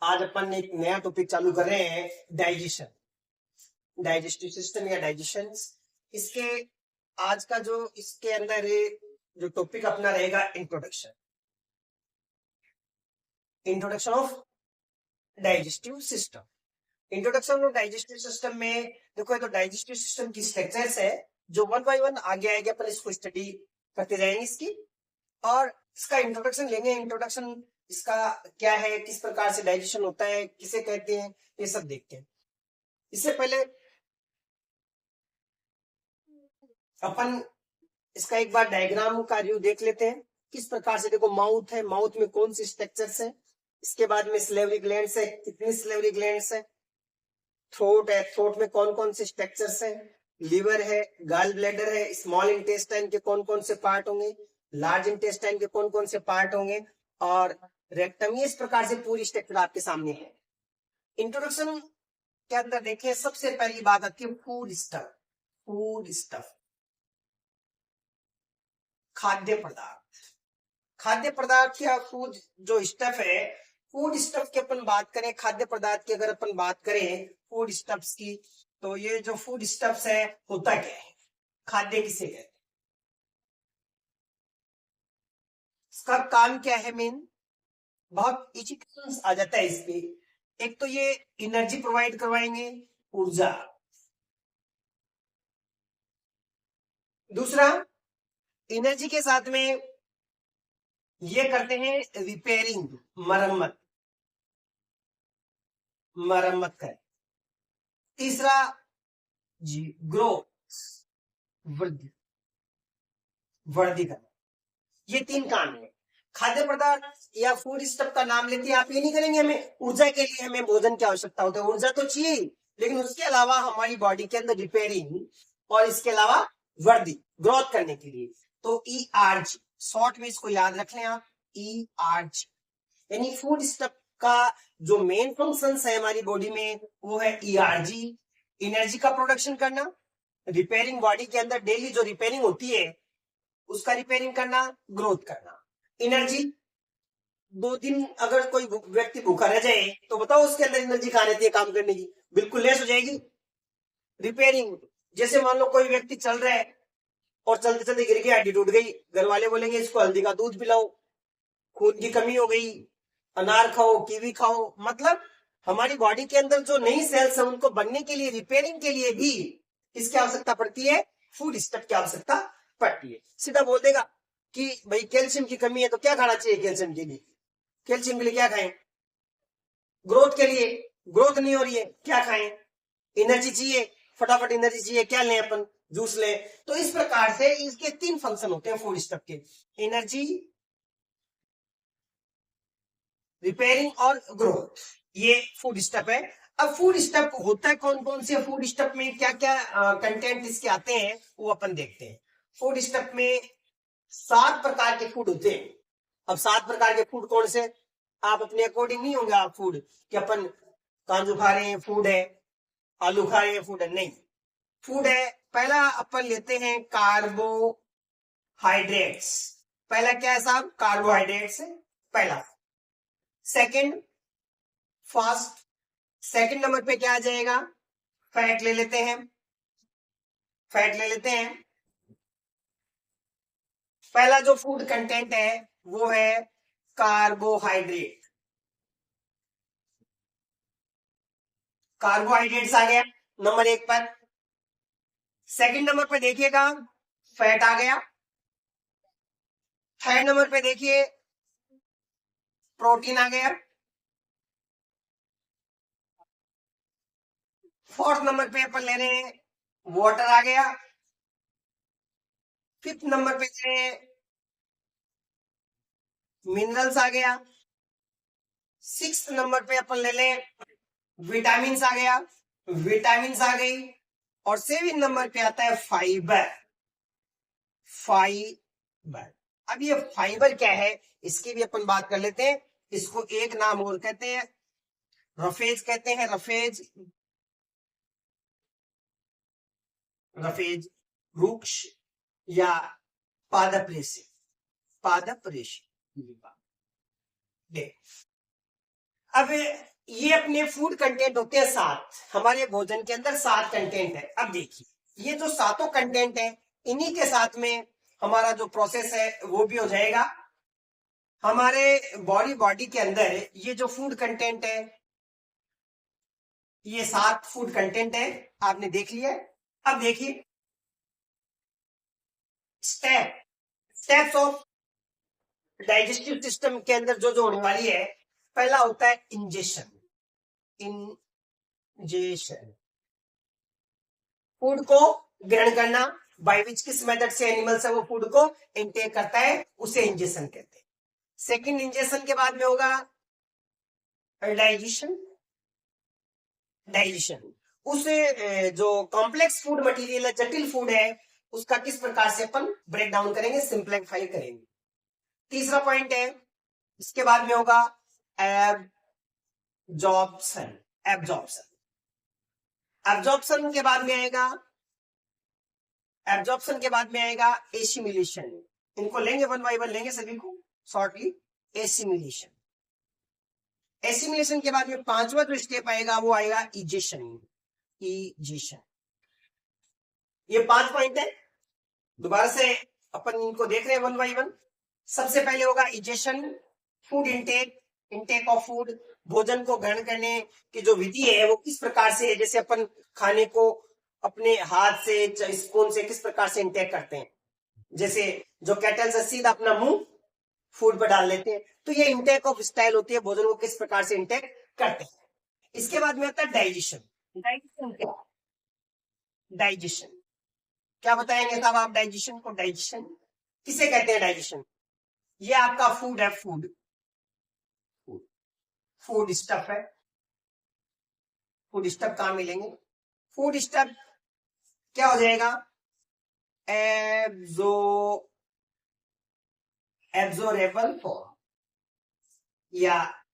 आज अपन एक नया टॉपिक चालू कर रहे हैं, डाइजेशन, डाइजेस्टिव सिस्टम या डाइजेशन। इसके आज का जो इसके अंदर जो टॉपिक अपना रहेगा, introduction, introduction of digestive system. Introduction of digestive system में देखो, तो डाइजेस्टिव सिस्टम की स्ट्रक्चर्स है जो वन बाय वन आगे आएंगे, अपन इसको स्टडी करते जाएंगे इसकी, और इसका इंट्रोडक्शन लेंगे। इंट्रोडक्शन इसका क्या है, किस प्रकार से डाइजेशन होता है, किसे कहते हैं, ये सब देखते हैं। इससे पहले अपन इसका एक बार डायग्राम का व्यू देख लेते हैं, किस प्रकार से। देखो, माउथ है, माउथ में कौन सी स्ट्रक्चर्स है, इसके बाद में स्लेवरी ग्लैंड्स है, कितनी स्लेवरी ग्लैंड्स है, थ्रोट है, थ्रोट में कौन कौन से स्ट्रक्चर्स है, लीवर है, गॉल ब्लैडर है, स्मॉल इंटेस्टाइन के कौन कौन से पार्ट होंगे, लार्ज इंटेस्टाइन के कौन कौन से पार्ट होंगे, और रेक्टम। इस प्रकार से पूरी स्ट्रक्चर आपके सामने है। इंट्रोडक्शन के अंदर देखिए, सबसे पहली बात आती है फूड स्टफ। फूड स्टफ, खाद्य पदार्थ। खाद्य पदार्थ या फूड जो स्टफ है, फूड स्टफ की अपन बात करें, खाद्य पदार्थ की अगर अपन बात करें फूड स्टफ्स की, तो ये जो फूड स्टफ्स है होता क्या है, खाद्य किसे कहते हैं, इसका काम क्या है मेन। बहुत इजी क्वेश्चन आ जाता है इस पे। एक तो ये एनर्जी प्रोवाइड करवाएंगे, ऊर्जा। दूसरा, एनर्जी के साथ में ये करते हैं रिपेयरिंग, मरम्मत, मरम्मत करें। तीसरा जी, ग्रोथ, वृद्धि, वृद्धि करना। ये तीन काम है। खाद्य पदार्थ या फूड स्टफ का नाम लेते हैं आप, ये नहीं करेंगे हमें ऊर्जा के लिए हमें भोजन की आवश्यकता होती है, ऊर्जा तो चाहिए, लेकिन उसके अलावा हमारी बॉडी के अंदर रिपेयरिंग और इसके अलावा वृद्धि, ग्रोथ करने के लिए। तो ERG, शॉर्ट में इसको याद रख लें आप, ERG यानी फूड स्टफ का जो मेन फंक्शन है हमारी बॉडी में वो है ERG, एनर्जी का प्रोडक्शन करना, रिपेयरिंग, बॉडी के अंदर डेली जो रिपेयरिंग होती है उसका रिपेयरिंग करना, ग्रोथ करना। एनर्जी, 2 दिन अगर कोई व्यक्ति भूखा रह जाए तो बताओ उसके अंदर एनर्जी कहां रहती है काम करने की, बिल्कुल लेस हो जाएगी। रिपेयरिंग, जैसे मान लो कोई व्यक्ति चल रहा है और चलते चलते गिर गया, हड्डी टूट गई, घर वाले बोलेंगे इसको हल्दी का दूध पिलाओ, खून की कमी हो गई, अनार खाओ, कीवी खाओ। मतलब हमारी बॉडी के अंदर जो नई सेल्स है उनको बनने के लिए, रिपेयरिंग के लिए भी इसकी आवश्यकता पड़ती है, फूड स्टफ की आवश्यकता पड़ती है। सीधा बोल देगा कि भाई कैल्शियम की कमी है तो क्या खाना चाहिए, कैल्शियम के लिए, कैल्शियम के लिए क्या खाएं, ग्रोथ के लिए, ग्रोथ नहीं हो रही है क्या खाएं, एनर्जी चाहिए, फटाफट एनर्जी चाहिए, क्या लें अपन, जूस लें। तो इस प्रकार से इसके 3 फंक्शन होते हैं फूड स्टफ के, एनर्जी, रिपेयरिंग और ग्रोथ। ये फूड स्टफ है। अब फूड स्टफ होता है कौन कौन से, फूड स्टफ में क्या क्या कंटेंट इसके आते हैं वो अपन देखते हैं। फूड स्टफ में 7 प्रकार के फूड होते हैं। अब 7 प्रकार के फूड कौन से, आप अपने अकॉर्डिंग नहीं होंगे आप फूड कि अपन काजू खा रहे हैं फूड है, आलू खा रहे हैं फूड है, नहीं। फूड है, पहला अपन लेते हैं कार्बोहाइड्रेट्स। पहला क्या है साहब, कार्बोहाइड्रेट्स है पहला। Second, fast. सेकंड नंबर पे क्या आ जाएगा, फैट ले लेते हैं, फैट ले लेते हैं। पहला जो फूड कंटेंट है वो है कार्बोहाइड्रेट, कार्बोहाइड्रेट्स आ गया नंबर 1 पर। सेकंड नंबर पे देखिएगा फैट आ गया। थर्ड नंबर पे देखिए प्रोटीन आ गया। फोर्थ नंबर पे अपन ले रहे हैं वाटर आ गया। फिफ्थ नंबर पे ले रहे हैं मिनरल्स आ गया। सिक्स्थ नंबर पे अपन ले लें विटामिन आ गया, विटामिन आ गई। और 7 नंबर पे आता है फाइबर, फाइबर। अब ये फाइबर क्या है इसकी भी अपन बात कर लेते हैं। इसको एक नाम और कहते हैं, रफेज कहते हैं, रफेज, रफेज, वृक्ष या पादप रेशे, पादप रेशे। अब ये अपने फूड कंटेंट होते हैं 7, हमारे भोजन के अंदर 7 कंटेंट है। अब देखिए ये जो सातों कंटेंट है इन्हीं के साथ में हमारा जो प्रोसेस है वो भी हो जाएगा। हमारे बॉडी के अंदर ये जो फूड कंटेंट है, ये 7 फूड कंटेंट है, आपने देख लिया। अब देखिए स्टेप्स ऑफ डाइजेस्टिव सिस्टम के अंदर जो होने वाली है, पहला होता है इंजेशन। इंजेशन फूड को ग्रहण करना, बाय विच किस मेथड से एनिमल्स है वो फूड को इनटेक करता है, उसे इंजेशन कहते हैं। सेकंड इंजेशन के बाद में होगा डाइजेशन। डाइजेशन उस जो कॉम्प्लेक्स फूड मटेरियल है, जटिल फूड है, उसका किस प्रकार से अपन ब्रेक डाउन करेंगे, सिंप्लीफाई करेंगे। तीसरा पॉइंट है, इसके बाद में होगा एब्जॉर्प्शन। एब्जॉर्प्शन एब्जॉर्प्शन के बाद में आएगा, एब्जॉर्प्शन के बाद में आएगा एसिमिलेशन। इनको लेंगे वन बाय वन लेंगे सभी को शॉर्टली। एसिमिलेशन, एसिमिलेशन के बाद में पांचवा जो स्टेप आएगा वो आएगा इजेशन। इजेशन, ये 5 पॉइंट है, दोबारा से अपन इनको देख रहे हैं वन बाय वन। सबसे पहले होगा egestion, food intake, intake of food, भोजन को ग्रहण करने की जो विधि है वो किस प्रकार से है, जैसे अपन खाने को अपने हाथ से स्पून से किस प्रकार से इंटेक करते हैं, जैसे जो कैटल से सीधा अपना मुंह फूड पर डाल लेते हैं, तो ये इंटेक ऑफ स्टाइल होती है, भोजन को किस प्रकार से इंटेक करते हैं। इसके बाद में आता है डाइजेशन। डाइजेशन क्या, डाइजेशन क्या बताएंगे साहब आप डाइजेशन को? डाइजेशन किसे कहते हैं? डाइजेशन ये आपका फूड है, फूड फूड स्टफ है। फूड स्टफ कहां मिलेंगे? फूड स्टफ क्या हो जाएगा? एब्जॉर्बेबल फॉर्म या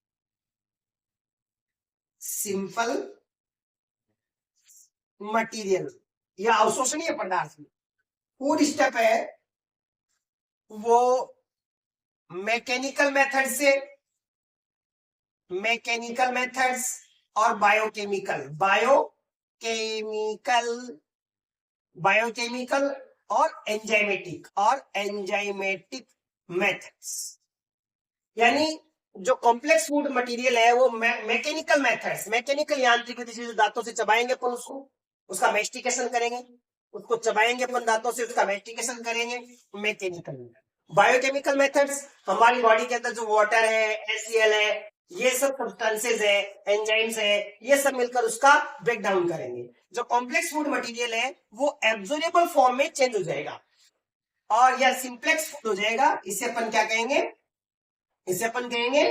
सिंपल मटेरियल या अवशोषणीय पदार्थ। फूड स्टफ है वो मैकेनिकल मेथड्स और बायोकेमिकल और एंजाइमेटिक मेथड्स। यानी जो कॉम्प्लेक्स फूड मटेरियल है वो मैकेनिकल मेथड्स, मैकेनिकल यांत्रिक विधि से दांतों से चबाएंगे अपन उसको, उसका मेस्टिकेशन करेंगे, उसको चबाएंगे अपन दांतों से, उसका मेस्टिकेशन करेंगे, मैकेनिकल। बायोकेमिकल मेथड्स, हमारी बॉडी के अंदर जो वाटर है, HCl है, ये सब सब्सटेंसेज है, एंजाइम्स है, ये सब मिलकर उसका ब्रेक डाउन करेंगे। जो कॉम्प्लेक्स फूड मटेरियल है वो एब्जॉर्बेबल फॉर्म में चेंज हो जाएगा और या सिंप्लेक्स फूड हो जाएगा। इसे अपन क्या कहेंगे? इसे अपन कहेंगे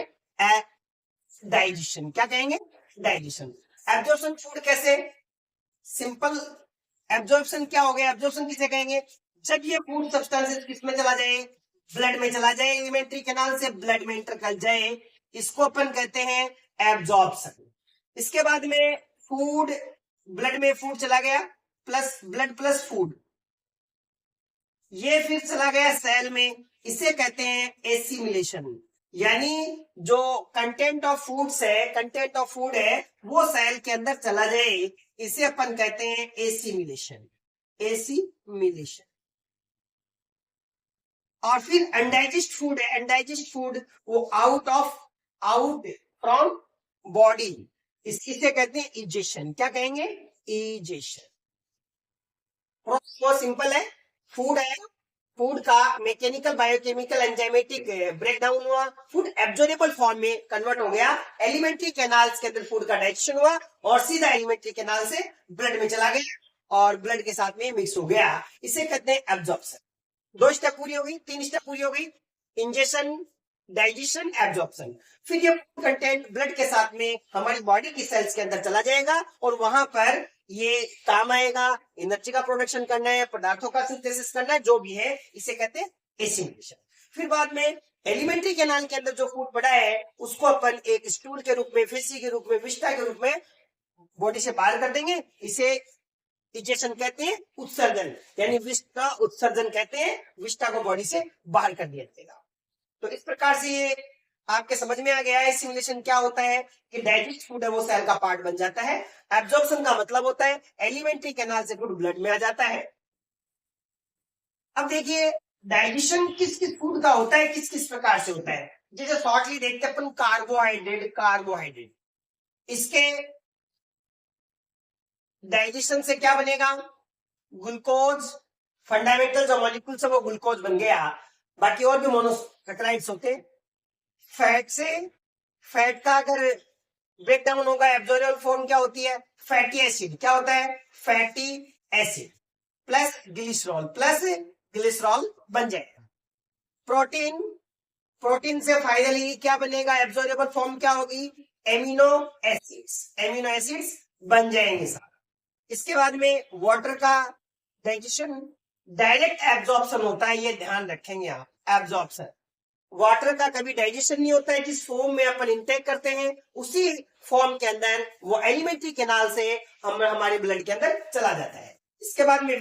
डाइजेशन। क्या कहेंगे? डाइजेशन। एब्जॉर्प्शन फूड कैसे? सिंपल एब्जॉर्प्शन क्या हो गया? एब्जॉर्प्शन किसे कहेंगे? जब ये फूड सब्सटेंसेस किसमें चला जाए? ब्लड में चला जाए, एलिमेंट्री कैनाल से ब्लड में इंटर कर जाए, इसको अपन कहते हैं एब्जॉर्प्शन। इसके बाद में फूड, ब्लड में फूड चला गया प्लस ब्लड प्लस फूड, ये फिर चला गया सेल में, इसे कहते हैं एसिमिलेशन। यानी जो कंटेंट ऑफ फूड है वो सेल के अंदर चला जाए, इसे अपन कहते हैं एसिमिलेशन। एसिमिलेशन। और फिर अनडाइजेस्ट फूड है, अनडाइजेस्ट फूड वो आउट फ्रॉम बॉडी, इसे कहते हैं इजेशन। क्या कहेंगे? इजेशन। बहुत सिंपल है, फूड है, फूड का मैकेनिकल, बायोकेमिकल, एंजाइमेटिक ब्रेकडाउन हुआ, फूड एब्जॉर्बेबल फॉर्म में कन्वर्ट हो गया, एलिमेंट्री कैनाल्स के अंदर फूड का डाइजेशन हुआ और सीधा एलिमेंट्री कैनाल से ब्लड में चला गया और ब्लड के साथ में मिक्स हो गया, इसे कहते हैं एब्जॉर्प्शन। 2 स्टेप पूरी हो गई, 3 स्टेप पूरी हो गई, इंजेशन, डाइजेशन, एब्जॉर्प्शन। फिर ये कंटेंट ब्लड के साथ में हमारी बॉडी की सेल्स के अंदर चला जाएगा और वहां पर ये काम आएगा, एनर्जी का प्रोडक्शन करना है, पदार्थों का सिंथेसिस करना है, जो भी है, इसे कहते हैं एसिमिलेशन। फिर बाद में एलिमेंट्री कैनाल के अंदर जो फूड पड़ा है उसको अपन एक स्टूल के रूप में, फेसी के रूप में, विष्टा के रूप में बॉडी से बाहर कर देंगे, इसे इजेशन कहते हैं, उत्सर्जन, यानी विष्टा उत्सर्जन कहते हैं, विष्टा को बॉडी से बाहर कर दिया जाएगा। तो इस प्रकार से ये आपके समझ में आ गया है सिमुलेशन क्या होता है कि डाइजेस्ट फूड है वो सेल का पार्ट बन जाता है। एब्जॉर्प्शन का मतलब होता है एलिमेंट्री कैनाल से फूड ब्लड में आ जाता है। अब देखिए डाइजेशन किस किस फूड का होता है, किस किस प्रकार से होता है। जैसे शॉर्टली देखते हैं अपन कार्बोहाइड्रेट इसके डाइजेशन से क्या बनेगा, ग्लूकोज, फंडामेंटल जो मॉलिक्यूल्स है वो ग्लूकोज बन गया। बाकी और भी मोनोसैकेराइड्स होते हैं। फैट से, फैट का अगर ब्रेक डाउन होगा एब्जॉर्बेबल फॉर्म क्या होती है, फैटी एसिड। क्या होता है, फैटी एसिड प्लस ग्लिसरॉल बन जाएगा। प्रोटीन, प्रोटीन से फाइनली क्या बनेगा, एब्जॉर्बेबल फॉर्म क्या होगी, एमिनो एसिड्स बन जाएंगे सारा। इसके बाद में वाटर का डाइजेशन डायरेक्ट एब्जॉर्प्शन होता है, ये ध्यान रखेंगे आप। एब्जॉर्प्शन, वाटर का कभी डाइजेशन नहीं होता है, जिस फॉर्म में अपन इंटेक करते हैं उसी फॉर्म के अंदर वो एलिमेंट्री कैनाल से हमारे ब्लड के अंदर चला जाता है। इसके बाद में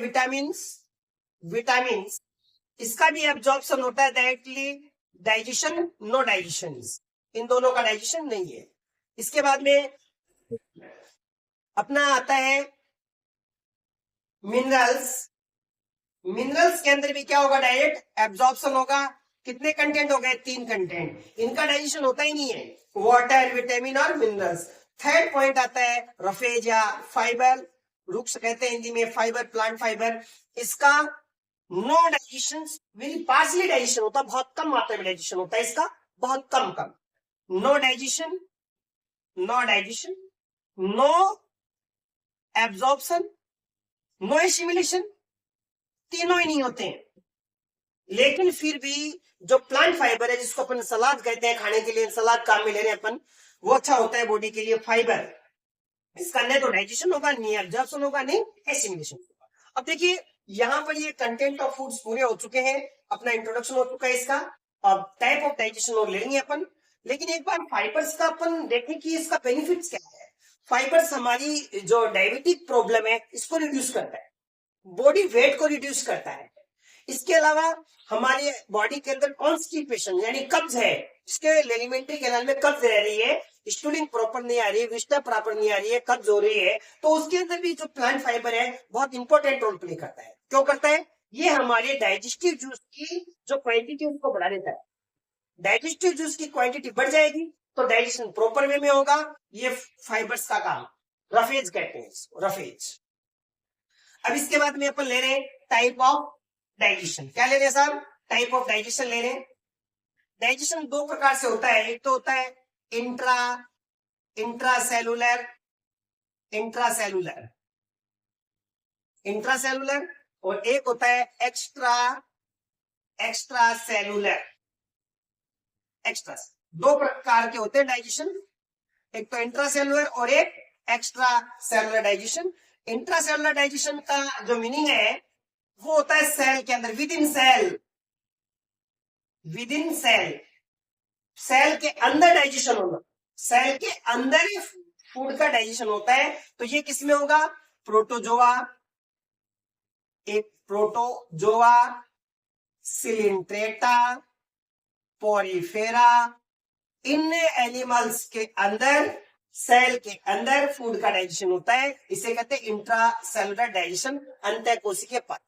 विटामिन्स इसका भी एब्जॉर्प्शन होता है डायरेक्टली, डाइजेशन नो डाइजेशन, इन दोनों का डाइजेशन नहीं है। इसके बाद में अपना आता है मिनरल्स के अंदर भी क्या होगा, डायरेक्ट एब्जॉर्प्शन होगा। कितने कंटेंट हो गए, 3 कंटेंट, इनका डाइजेशन होता ही नहीं है, वाटर, विटामिन और मिनरल्स। थर्ड पॉइंट आता है रफेज या फाइबर, रुक्स कहते हैं हिंदी में, फाइबर, प्लांट फाइबर। इसका no digestion, very partially digestion होता है, बहुत कम मात्रा में डाइजेशन होता है इसका, बहुत कम। No digestion, no absorption, no assimilation, तीनों ही नहीं होते हैं। लेकिन फिर भी जो प्लांट फाइबर है, जिसको अपन सलाद कहते हैं, खाने के लिए सलाद काम में ले रहे हैं अपन, वो अच्छा होता है बॉडी के लिए, फाइबर। इसका नहीं तो डाइजेशन होगा, नहीं एब्जॉर्प्शन होगा, नहीं एसिमिलेशन होगा। अब देखिए यहाँ पर ये कंटेंट ऑफ फूड्स पूरे हो चुके हैं, अपना इंट्रोडक्शन हो चुका है इसका। अब टाइप ऑफ डाइजेशन और ले लेंगे अपन। लेकिन एक बार फाइबर्स का अपन देखें कि इसका बेनिफिट्स क्या है। फाइबर्स हमारी जो डायबिटिक प्रॉब्लम है इसको रिड्यूस करता है, बॉडी वेट को रिड्यूस करता है। इसके अलावा हमारे बॉडी के अंदर कॉन्स्टिपेशन यानी कब्ज है, इसके एलिमेंट्री कैनाल में कब्ज रह रही है, स्टूलिंग प्रॉपर नहीं आ रही है, विस्टा प्रॉपर नहीं आ रही है, कब्ज हो रही है, तो उसके अंदर भी जो प्लांट फाइबर है बहुत इंपॉर्टेंट रोल प्ले करता है। क्यों करता है, ये हमारे डाइजेस्टिव जूस की जो क्वांटिटी उसको बढ़ा देता है। डाइजेस्टिव जूस की क्वांटिटी बढ़ जाएगी तो डाइजेशन प्रॉपर वे में होगा। ये फाइबर्स का काम, रफेज कहते हैं इसको, रफेज। अब इसके बाद में अपन ले रहे हैं टाइप ऑफ डाइजेशन। क्या ले रहे हैं साहब, टाइप ऑफ डाइजेशन ले रहे हैं। डाइजेशन 2 प्रकार से होता है, एक तो होता है इंट्रासेलुलर और एक होता है एक्स्ट्रा सेलुलर। 2 प्रकार के होते हैं डाइजेशन, एक तो इंट्रासेलुलर और एक extra cellular digestion. Intracellular digestion का जो मीनिंग है वो होता है सेल के अंदर, विद इन सेल के अंदर डाइजेशन होना, सेल के अंदर ही फूड का डाइजेशन होता है। तो ये किसमें होगा, प्रोटोजोआ, सिलिंट्रेटा, पोरीफेरा, इन एनिमल्स के अंदर, सेल के अंदर फूड का डाइजेशन होता है। इसे कहते हैं इंट्रासेलुलर डाइजेशन, अंतःकोशिकीय पाचन।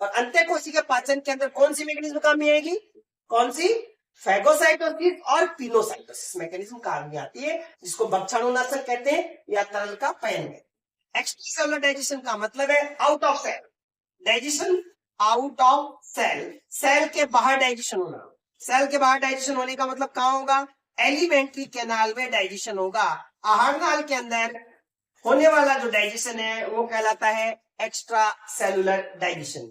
और अंतःकोशिकीय पाचन के अंदर कौन सी मैकेनिज्म काम में आएगी, कौन सी, फैगोसाइटोसिस और पिनोसाइटोसिस मैकेनिज्म काम में आती है, जिसको भक्षाणुनाशक कहते हैं या तरल का पयन है। एक्स्ट्रासेलुलर डाइजेशन का मतलब है out of cell digestion, out of cell के बाहर डाइजेशन होना। सेल के बाहर डाइजेशन होने का मतलब कहां होगा, एलिमेंट्री कैनाल में डाइजेशन होगा। आहार नाल के अंदर होने वाला जो डाइजेशन है वो कहलाता है एक्स्ट्रा सेलुलर डाइजेशन।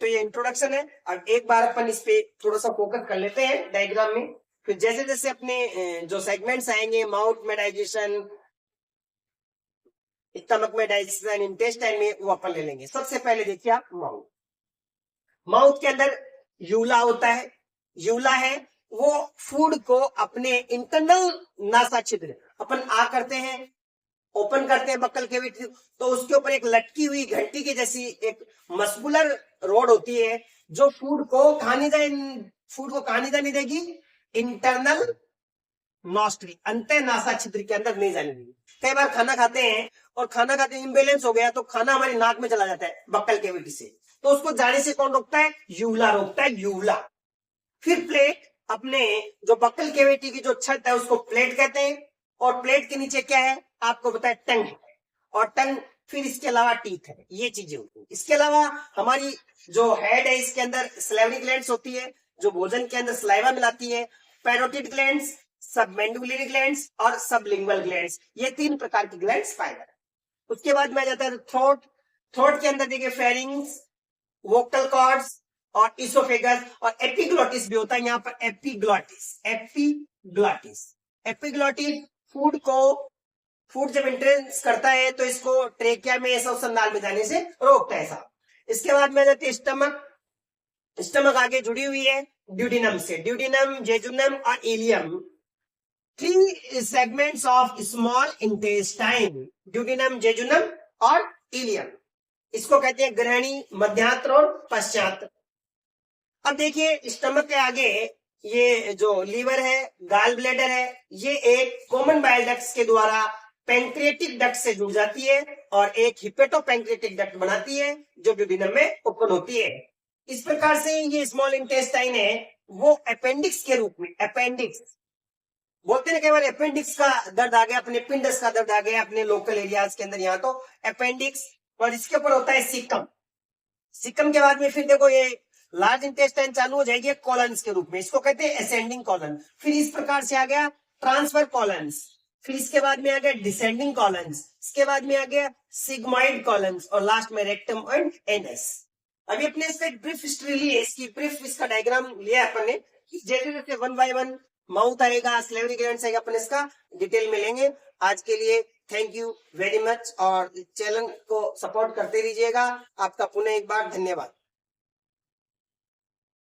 तो ये इंट्रोडक्शन है। अब एक बार अपन इस पे थोड़ा सा फोकस कर लेते हैं डायग्राम में, फिर जैसे जैसे अपने जो सेगमेंट्स आएंगे, माउथ में डाइजेशन, स्टमक में डाइजेशन, इंटेस्टाइन में, वो अपन ले लेंगे। सबसे पहले देखिए आप माउथ के अंदर यूला होता है। यूला है वो फूड को अपने इंटरनल नासा छिद्र, अपन करते हैं, ओपन करते हैं बक्कल कैविटी, तो उसके ऊपर एक लटकी हुई घंटी की जैसी एक मस्कुलर रोड होती है जो फूड को कहां नहीं जाने देगी, इंटरनल नॉस्ट्री, अंतः नासा छिद्र के अंदर नहीं जाने देगी। कई बार खाना खाते हैं और खाना खाते इम्बेलेंस हो गया तो खाना हमारी नाक में चला जाता है बक्कल कैविटी से, तो उसको जाने से कौन रोकता है? यूवला रोकता है, यूवला। फिर प्लेट, अपने जो बक्कल कैविटी की जो छत है उसको प्लेट कहते हैं, और प्लेट के नीचे क्या है आपको बताया? टंग है, और टंग फिर इसके अलावा टीथ है, ये चीजें होती है। इसके अलावा हमारी जो हेड है इसके अंदर सलेवरी ग्लैंड्स होती है जो भोजन के अंदर सलाइवा मिलाती है, पैरोटिड ग्लैंड्स, सबमेंडिबुलरी ग्लैंड्स और सबलिंगुअल ग्लैंड्स, ये 3 प्रकार की ग्लैंड्स पाए जाते हैं। उसके बाद में आ जाता है थ्रोट। थ्रोट के अंदर देखिए फेरिंग्स, वोकल कॉर्ड्स और इसोफेगस, और एपिग्लोटिस भी होता है यहाँ पर, एपिग्लोटिस, एपिग्लोटिस। एपिग्लोटिस फूड जब एंट्रेंस करता है तो इसको ट्रेकिया में श्वसन में जाने से रोकता है साहब। इसके बाद में आ जाती है स्टमक। स्टमक आगे जुड़ी हुई है ड्यूडिनम से, ड्यूडिनम, जेजुनम और ileum, 3 segments of small intestine, duodenum, jejunum और इलियम। इसको कहते हैं ग्रहणी, मध्यांतर और पश्चात। अब देखिए स्टमक के आगे ये जो लीवर है, गाल ब्लैडर है, ये एक कॉमन बाइल डक्ट के द्वारा पैंक्रियाटिक डक्ट से जुड़ जाती है और एक हिपेटो पैंक्रियाटिक डक्ट बनाती है जो ड्यूडिनम में ओपन होती है। इस प्रकार से ये स्मॉल इंटेस्टाइन है वो अपेंडिक्स के रूप में, अपेंडिक्स बोलते हैं कई बार अपेंडिक्स का दर्द आ गया, अपने पिंडस का दर्द आ गया अपने लोकल एरियाज के अंदर, यहाँ तो अपेंडिक्स, और इसके ऊपर होता है सिकम। सिकम के बाद में फिर देखो ये लार्ज इंटेस्टाइन चालू हो जाएगी कॉलन्स के रूप में, इसको कहते हैं असेंडिंग कॉलन। फिर इस प्रकार से आ गया ट्रांसफर कॉलन्स, फिर इसके बाद में आ गया डिसेंडिंग कॉलन्स, इसके बाद में आ गया सिग्मॉइड कॉलन्स, और लास्ट में रेक्टम एंड एनस। अभी अपने इसका ब्रीफ हिस्ट्री ली है, इसकी ब्रीफ इसका डायग्राम लिया है अपन ने, जैसे जैसे 1 बाय 1 माउथ आएगा, स्लेवरी ग्लैंड्स आएगा, अपन इसका डिटेल में लेंगे। आज के लिए थैंक यू वेरी मच, और चैनल को सपोर्ट करते रहिएगा। आपका पुनः एक बार धन्यवाद।